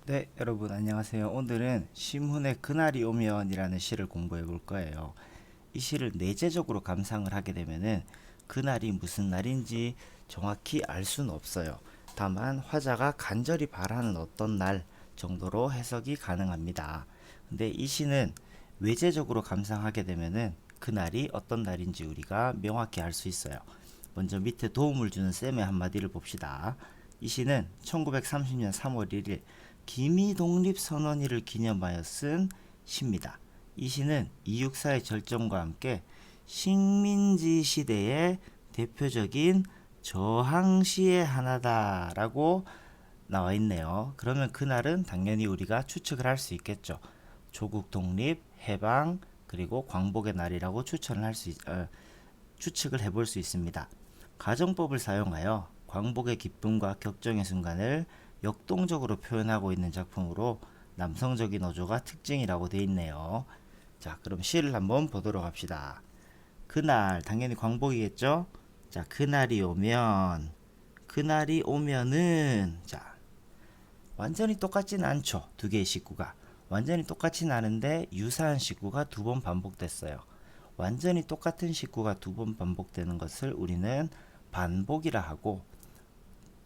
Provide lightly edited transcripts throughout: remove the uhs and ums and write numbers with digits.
네, 여러분 안녕하세요. 오늘은 심훈의 그날이 오면이라는 시를 공부해 볼 거예요. 이 시를 내재적으로 감상을 하게 되면은 그날이 무슨 날인지 정확히 알 수는 없어요. 다만 화자가 간절히 바라는 어떤 날 정도로 해석이 가능합니다. 근데 이 시는 외재적으로 감상하게 되면은 그날이 어떤 날인지 우리가 명확히 알 수 있어요. 먼저 밑에 도움을 주는 쌤의 한마디를 봅시다. 이 시는 1930년 3월 1일 기미 독립선언일을 기념하여 쓴 시입니다. 이 시는 이육사의 절정과 함께 식민지 시대의 대표적인 저항시의 하나다라고 나와 있네요. 그러면 그날은 당연히 우리가 추측을 할 수 있겠죠. 조국 독립, 해방, 그리고 광복의 날이라고 추측을 해볼 수 있습니다. 가정법을 사용하여 광복의 기쁨과 격정의 순간을 역동적으로 표현하고 있는 작품으로 남성적인 어조가 특징이라고 되어 있네요. 자, 그럼 시를 한번 보도록 합시다. 그날, 당연히 광복이겠죠? 자, 그날이 오면은, 자, 완전히 똑같진 않죠. 두 개의 식구가. 완전히 똑같진 않은데 유사한 식구가 두 번 반복됐어요. 완전히 똑같은 식구가 두 번 반복되는 것을 우리는 반복이라 하고,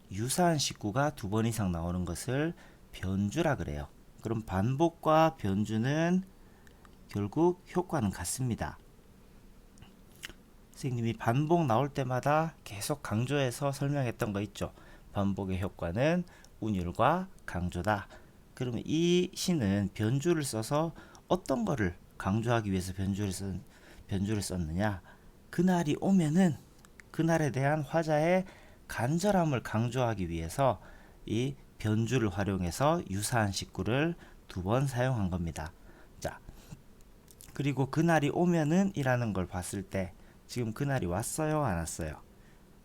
유사한 식구가 두 번 이상 나오는 것을 변주라 그래요. 그럼 반복과 변주는 결국 효과는 같습니다. 선생님이 반복 나올 때마다 계속 강조해서 설명했던 거 있죠. 반복의 효과는 운율과 강조다. 그러면 이 시는 변주를 써서 어떤 거를 강조하기 위해서 변주를 썼느냐? 그날이 오면은 그날에 대한 화자의 간절함을 강조하기 위해서 이 변주를 활용해서 유사한 식구를 두 번 사용한 겁니다. 자, 그리고 그날이 오면은 이라는 걸 봤을 때 지금 그날이 왔어요, 안 왔어요?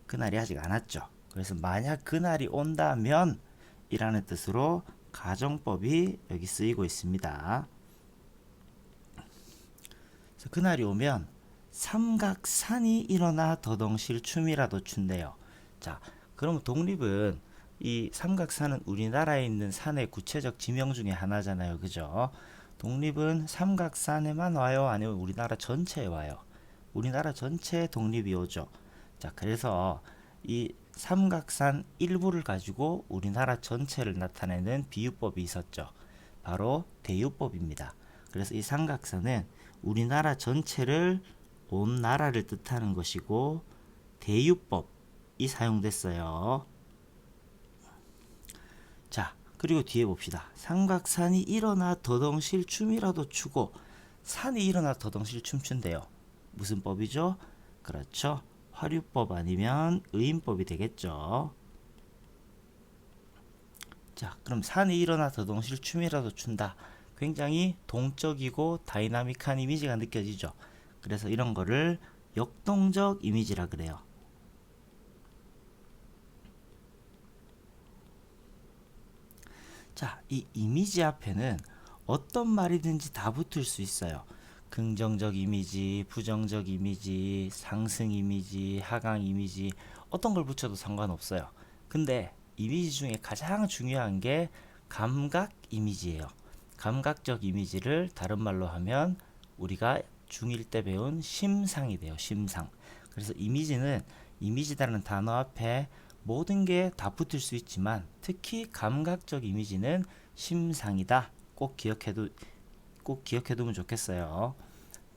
그날이 아직 안 왔죠. 그래서 만약 그날이 온다면 이라는 뜻으로 가정법이 여기 쓰이고 있습니다. 그래서 그날이 오면 삼각산이 일어나 더덩실 춤이라도 춘대요. 자, 그러면 독립은 이 삼각산은 우리나라에 있는 산의 구체적 지명 중에 하나잖아요. 그죠? 독립은 삼각산에만 와요? 아니면 우리나라 전체에 와요? 우리나라 전체에 독립이 오죠. 자, 그래서 이 삼각산 일부를 가지고 우리나라 전체를 나타내는 비유법이 있었죠. 바로 대유법입니다. 그래서 이 삼각산은 우리나라 전체를 온 나라를 뜻하는 것이고 대유법이 사용됐어요. 자, 그리고 뒤에 봅시다. 삼각산이 일어나 더덩실 춤이라도 추고 산이 일어나 더덩실 춤춘대요. 무슨 법이죠? 그렇죠. 화류법 아니면 의인법이 되겠죠. 자, 그럼 산이 일어나 더덩실 춤이라도 춘다. 굉장히 동적이고 다이나믹한 이미지가 느껴지죠. 그래서 이런 거를 역동적 이미지라 그래요. 자, 이 이미지 앞에는 어떤 말이든지 다 붙을 수 있어요. 긍정적 이미지, 부정적 이미지, 상승 이미지, 하강 이미지, 어떤 걸 붙여도 상관없어요. 근데 이미지 중에 가장 중요한 게 감각 이미지예요. 감각적 이미지를 다른 말로 하면 우리가 중1 때 배운 심상이 돼요. 심상. 그래서 이미지는 이미지라는 단어 앞에 모든 게 다 붙을 수 있지만 특히 감각적 이미지는 심상이다. 꼭 기억해두면 좋겠어요.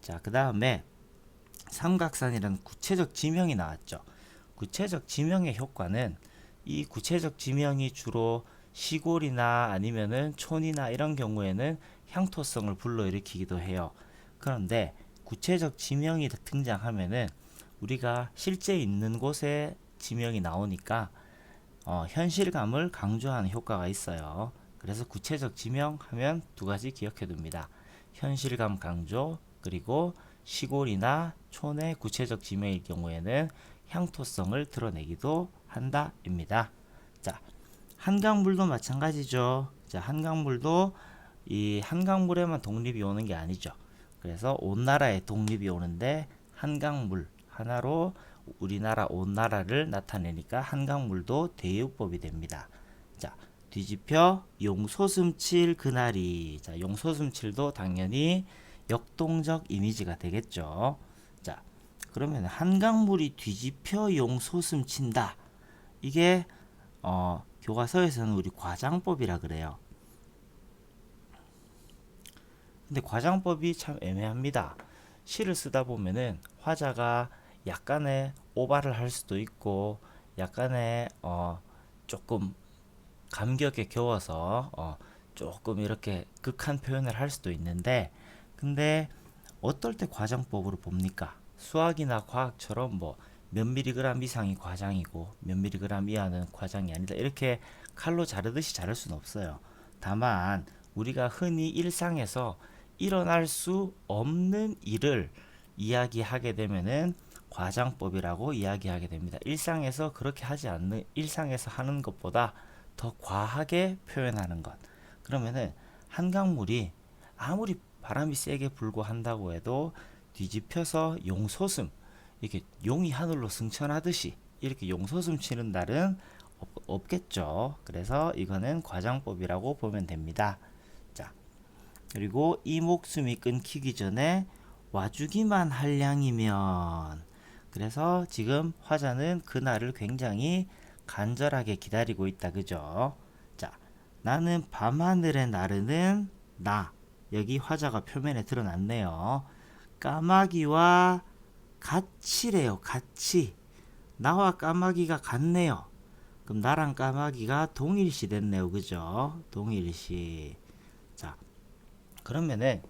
자, 그 다음에 삼각산이라는 구체적 지명이 나왔죠. 구체적 지명의 효과는 이 구체적 지명이 주로 시골이나 아니면은 촌이나 이런 경우에는 향토성을 불러일으키기도 해요. 그런데 구체적 지명이 등장하면은 우리가 실제 있는 곳에 지명이 나오니까 현실감을 강조하는 효과가 있어요. 그래서 구체적 지명하면 두 가지 기억해 둡니다. 현실감 강조, 그리고 시골이나 촌의 구체적 지명일 경우에는 향토성을 드러내기도 한다입니다. 자, 한강물도 마찬가지죠. 자, 한강물도 이 한강물에만 독립이 오는 게 아니죠. 그래서 온 나라에 독립이 오는데 한강물 하나로 우리나라 온 나라를 나타내니까 한강물도 대유법이 됩니다. 자, 뒤집혀 용솟음칠 그날이. 자, 용솟음칠도 당연히 역동적 이미지가 되겠죠. 자, 그러면 한강물이 뒤집혀 용솟음친다. 이게 교과서에서는 우리 과장법이라 그래요. 근데 과장법이 참 애매합니다. 시를 쓰다 보면은 화자가 약간의 오바를 할 수도 있고 약간의 조금 감격에 겨워서 조금 이렇게 극한 표현을 할 수도 있는데, 근데 어떨 때 과장법으로 봅니까? 수학이나 과학처럼 뭐 몇 미리그램 이상이 과장이고 몇 미리그램 이하는 과장이 아니다, 이렇게 칼로 자르듯이 자를 수는 없어요. 다만 우리가 흔히 일상에서 일어날 수 없는 일을 이야기하게 되면은 과장법이라고 이야기하게 됩니다. 일상에서 그렇게 하지 않는, 일상에서 하는 것보다 더 과하게 표현하는 것. 그러면은 한강물이 아무리 바람이 세게 불고 한다고 해도 뒤집혀서 용솟음, 이렇게 용이 하늘로 승천하듯이 이렇게 용솟음 치는 날은 없겠죠. 그래서 이거는 과장법이라고 보면 됩니다. 자, 그리고 이 목숨이 끊기기 전에 와주기만 할 양이면. 그래서 지금 화자는 그날을 굉장히 간절하게 기다리고 있다, 그죠? 자, 나는 밤하늘에 나르는 나. 여기 화자가 표면에 드러났네요. 까마귀와 같이래요. 같이. 나와 까마귀가 같네요. 그럼 나랑 까마귀가 동일시 됐네요. 그죠? 동일시. 자, 그러면은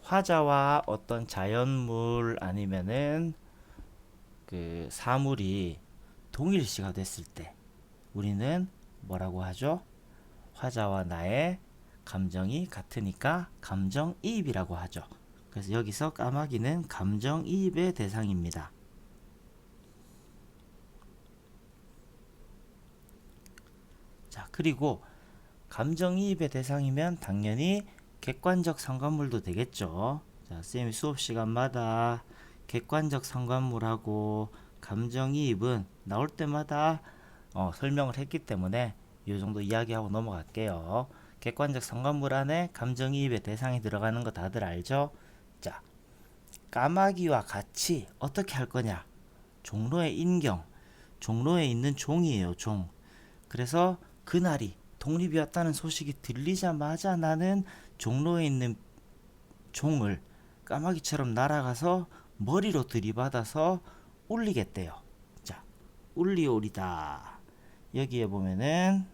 화자와 어떤 자연물 아니면은 그 사물이 동일시가 됐을 때 우리는 뭐라고 하죠? 화자와 나의 감정이 같으니까 감정이입이라고 하죠. 그래서 여기서 까마귀는 감정이입의 대상입니다. 자, 그리고 감정이입의 대상이면 당연히 객관적 상관물도 되겠죠. 자, 쌤이 수업 시간마다 객관적 상관물하고 감정이입은 나올 때마다 설명을 했기 때문에 이 정도 이야기하고 넘어갈게요. 객관적 상관물 안에 감정이입의 대상이 들어가는 거 다들 알죠? 자, 까마귀와 같이 어떻게 할 거냐? 종로의 인경, 종로에 있는 종이에요, 종. 그래서 그날이 독립이었다는 소식이 들리자마자 나는 종로에 있는 종을 까마귀처럼 날아가서 머리로 들이받아서 울리겠대요. 자, 울리오리다. 여기에 보면은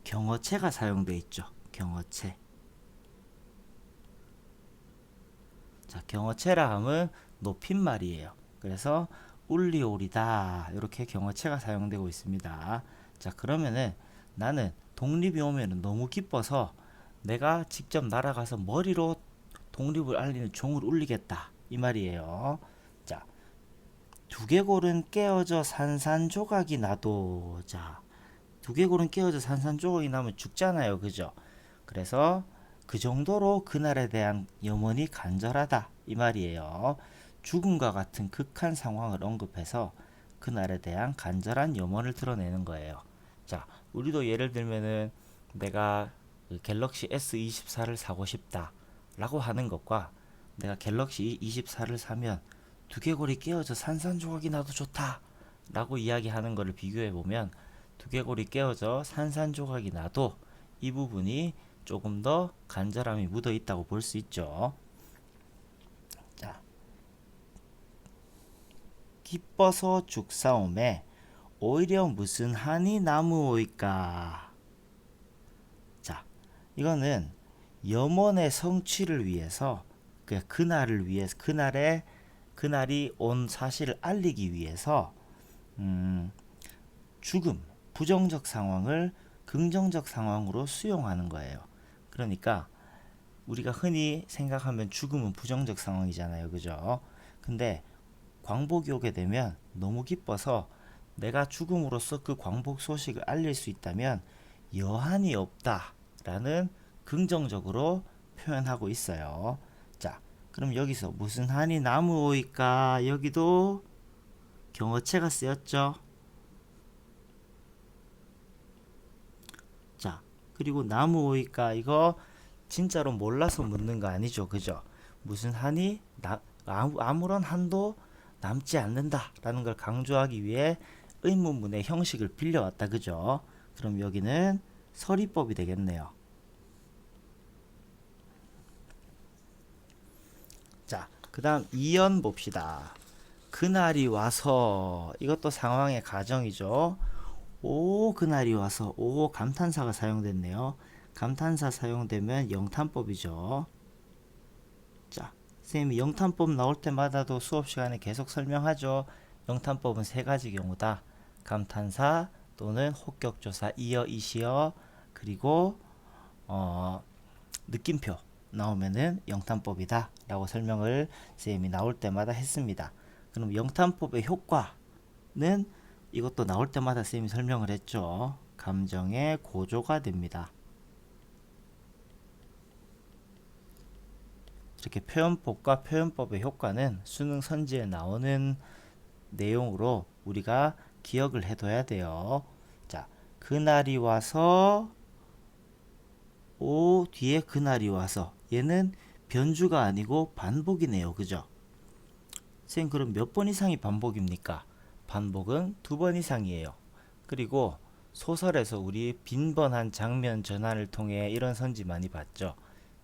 경어체가 사용되어 있죠. 경어체. 자, 경어체라 함은 높임말이에요. 그래서 울리오리다, 이렇게 경어체가 사용되고 있습니다. 자, 그러면은 나는 독립이 오면 너무 기뻐서 내가 직접 날아가서 머리로 독립을 알리는 종을 울리겠다, 이 말이에요. 자, 두개골은 깨어져 산산조각이 나도. 자, 두개골은 깨어져 산산조각이 나면 죽잖아요, 그죠? 그래서 그 정도로 그날에 대한 염원이 간절하다, 이 말이에요. 죽음과 같은 극한 상황을 언급해서 그날에 대한 간절한 염원을 드러내는 거예요. 자, 우리도 예를 들면은 내가 그 갤럭시 S24를 사고 싶다 라고 하는 것과 내가 갤럭시 24를 사면 두개골이 깨어져 산산조각이 나도 좋다 라고 이야기하는 것을 비교해 보면 두개골이 깨어져 산산조각이 나도 이 부분이 조금 더 간절함이 묻어 있다고 볼 수 있죠. 자, 기뻐서 죽사옴에 오히려 무슨 한이 남으오이까. 자, 이거는 염원의 성취를 위해서, 그날을 위해서, 그날이 온 사실을 알리기 위해서 죽음, 부정적 상황을 긍정적 상황으로 수용하는 거예요. 그러니까 우리가 흔히 생각하면 죽음은 부정적 상황이잖아요, 그죠? 근데 광복이 오게 되면 너무 기뻐서 내가 죽음으로써 그 광복 소식을 알릴 수 있다면 여한이 없다라는 긍정적으로 표현하고 있어요. 자, 그럼 여기서 무슨 한이 남으오이까, 여기도 경어체가 쓰였죠. 그리고 나무 오이까 이거 진짜로 몰라서 묻는 거 아니죠, 그죠? 무슨 한이 아무런 한도 남지 않는다라는 걸 강조하기 위해 의문문의 형식을 빌려왔다, 그죠? 그럼 여기는 서리법이 되겠네요. 자, 그 다음 2연 봅시다. 그날이 와서, 이것도 상황의 가정이죠. 오, 그날이 와서, 오, 감탄사가 사용됐네요. 감탄사 사용되면 영탄법이죠. 자, 선생님이 영탄법 나올 때마다도 수업 시간에 계속 설명하죠. 영탄법은 세 가지 경우다. 감탄사 또는 혹격조사, 이어, 이시어, 그리고 느낌표 나오면은 영탄법이다 라고 설명을 쌤이 나올 때마다 했습니다. 그럼 영탄법의 효과는 이것도 나올 때마다 쌤이 설명을 했죠. 감정의 고조가 됩니다. 이렇게 표현법과 표현법의 효과는 수능 선지에 나오는 내용으로 우리가 기억을 해둬야 돼요. 자, 그날이 와서 오 뒤에 그날이 와서 얘는 변주가 아니고 반복이네요. 그죠? 선생님 그럼 몇 번 이상이 반복입니까? 반복은 2번 이상이에요. 그리고 소설에서 우리 빈번한 장면 전환을 통해 이런 선지 많이 봤죠.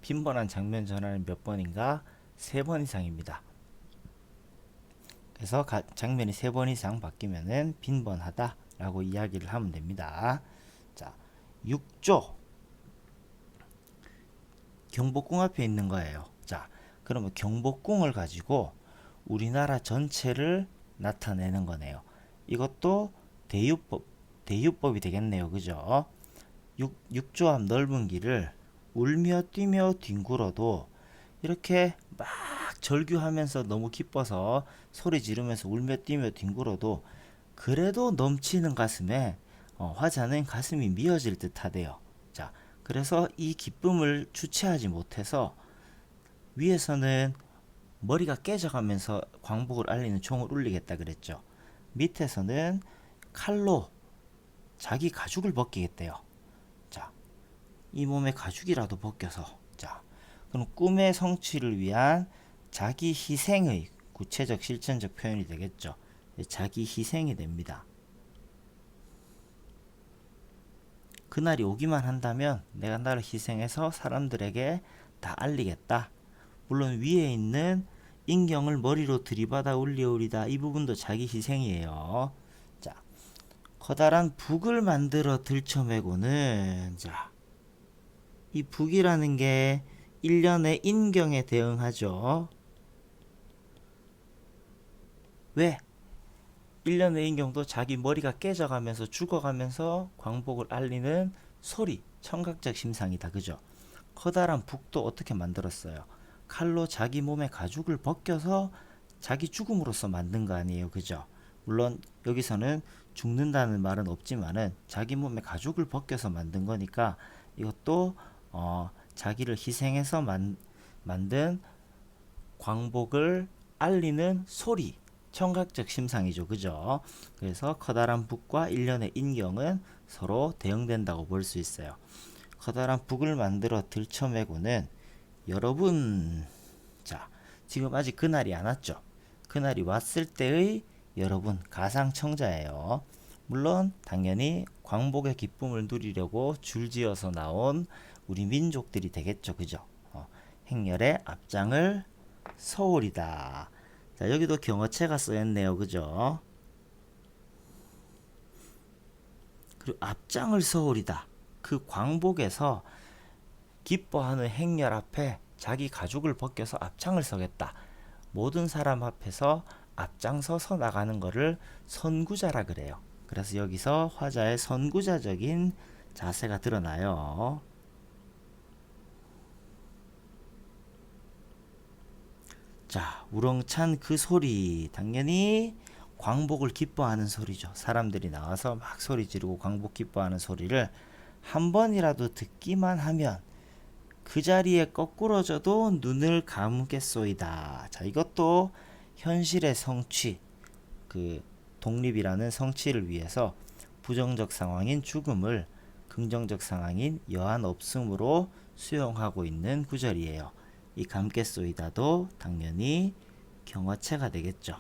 빈번한 장면 전환은 몇 번인가? 3번 이상입니다. 그래서 장면이 3번 이상 바뀌면은 빈번하다 라고 이야기를 하면 됩니다. 자, 6조 경복궁 앞에 있는 거예요. 자, 그러면 경복궁을 가지고 우리나라 전체를 나타내는 거네요. 이것도 대유법이 되겠네요. 그죠? 6조 앞 넓은 길을 울며 뛰며 뒹굴어도 이렇게 막 절규하면서 너무 기뻐서 소리 지르면서 울며 뛰며 뒹굴어도 그래도 넘치는 가슴에 화자는 가슴이 미어질 듯 하대요. 자, 그래서 이 기쁨을 주체하지 못해서 위에서는 머리가 깨져가면서 광복을 알리는 총을 울리겠다 그랬죠. 밑에서는 칼로 자기 가죽을 벗기겠대요. 자, 이 몸의 가죽이라도 벗겨서 자, 그럼 꿈의 성취를 위한 자기 희생의 구체적 실천적 표현이 되겠죠. 자기 희생이 됩니다. 그날이 오기만 한다면 내가 나를 희생해서 사람들에게 다 알리겠다. 물론 위에 있는 인경을 머리로 들이받아 올리오리다. 이 부분도 자기 희생이에요. 자, 커다란 북을 만들어 들쳐매고는 자, 이 북이라는 게 일련의 인경에 대응하죠. 왜? 일련의 인경도 자기 머리가 깨져가면서 죽어가면서 광복을 알리는 소리, 청각적 심상이다. 그죠? 커다란 북도 어떻게 만들었어요? 칼로 자기 몸의 가죽을 벗겨서 자기 죽음으로써 만든 거 아니에요. 그죠? 물론 여기서는 죽는다는 말은 없지만은 자기 몸의 가죽을 벗겨서 만든 거니까 이것도 자기를 희생해서 만든 광복을 알리는 소리, 청각적 심상이죠. 그죠? 그래서 커다란 북과 일련의 인경은 서로 대응된다고 볼 수 있어요. 커다란 북을 만들어 들쳐매고는 여러분, 자, 지금 아직 그날이 안 왔죠. 그날이 왔을 때의 여러분, 가상청자예요. 물론 당연히 광복의 기쁨을 누리려고 줄지어서 나온 우리 민족들이 되겠죠. 그죠? 행렬의 앞장을 서오리다. 자, 여기도 경어체가 쓰였네요. 그죠? 그리고 앞장을 서오리다. 그 광복에서 기뻐하는 행렬 앞에 자기 가죽을 벗겨서 앞장을 서겠다. 모든 사람 앞에서 앞장서서 나가는 것을 선구자라 그래요. 그래서 여기서 화자의 선구자적인 자세가 드러나요. 자, 우렁찬 그 소리, 당연히 광복을 기뻐하는 소리죠. 사람들이 나와서 막 소리 지르고 광복 기뻐하는 소리를 한 번이라도 듣기만 하면 그 자리에 거꾸러져도 눈을 감겠소이다. 자, 이것도 현실의 성취, 그 독립이라는 성취를 위해서 부정적 상황인 죽음을 긍정적 상황인 여한 없음으로 수용하고 있는 구절이에요. 이 감겠소이다도 당연히 경어체가 되겠죠.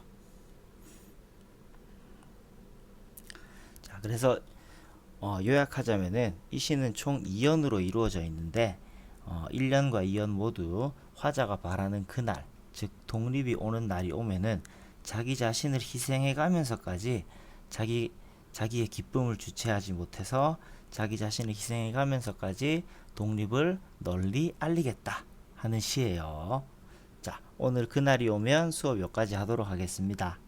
자, 그래서 요약하자면은 이 시는 총 2연으로 이루어져 있는데 1연과 2연 모두 화자가 바라는 그날, 즉 독립이 오는 날이 오면은 자기 자신을 희생해 가면서까지 자기의 기쁨을 주체하지 못해서 자기 자신을 희생해 가면서까지 독립을 널리 알리겠다 하는 시예요. 자, 오늘 그날이 오면 수업 여기까지 하도록 하겠습니다.